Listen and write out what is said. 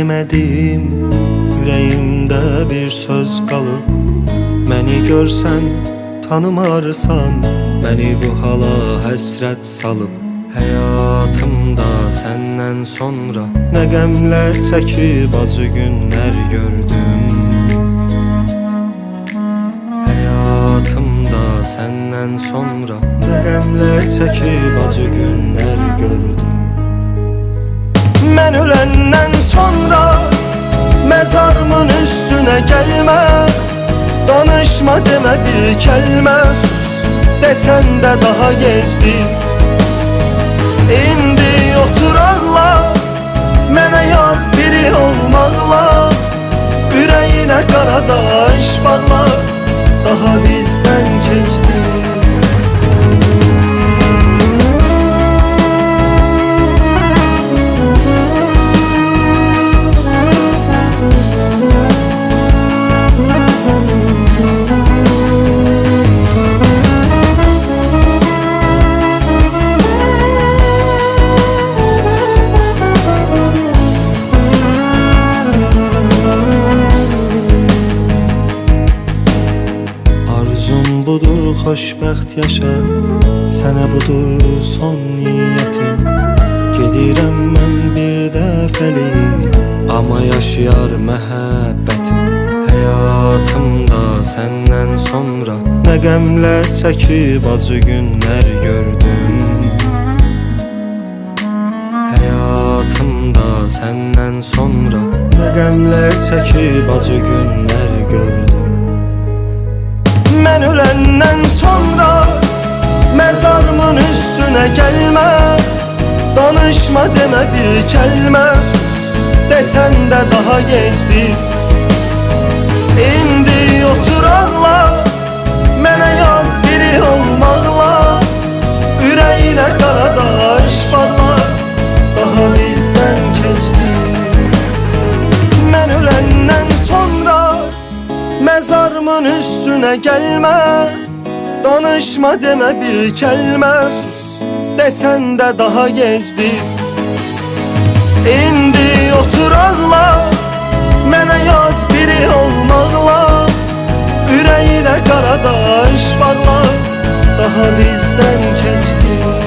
demədim, ürəyimdə bir söz qalıb. Məni görsən, tanımarsan, məni bu hala həsrət salıb. Həyatımda səndən sonra nə qəmlər çəkib acı günlər gördüm. Həyatımda səndən sonra nə qəmlər çəkib acı günlər gördüm. Mən öləndən sonra məzarımın üstünə gəlmə, danışma demə bir kəlmə, sus desən də daha gecdir. İndi otur ağla, mənə yad biri olmaqla, ürəyinə qaradaş bağla, daha bizdən keçdi. Budur xoşbəxt yaşa, sənə budur son niyyətim. Gedirəm mən bir dəfəlik, amma yaşayar məhəbbətim. Həyatımda səndən sonra nə qəmlər çəkib acı günlər gördüm. Həyatımda səndən sonra nə qəmlər çəkib acı günlər gördüm. Mən öləndən sonra məzarımın üstünə gəlmə, danışma demə bir kəlmə, sus desən də daha gecdir. İndi otur ağla, mənə yad biri olmaqla, ürəyinə qaradaş bağla, daha bizdən keçdi. Mən öləndən sonra məzarımın üstünə gəlmə, danışma demə bir kəlmə, sus desən də daha gecdir. İndi otur ağla, mənə yad biri olmaqla, ürəyinə qaradaş bağla, daha bizdən keçdi.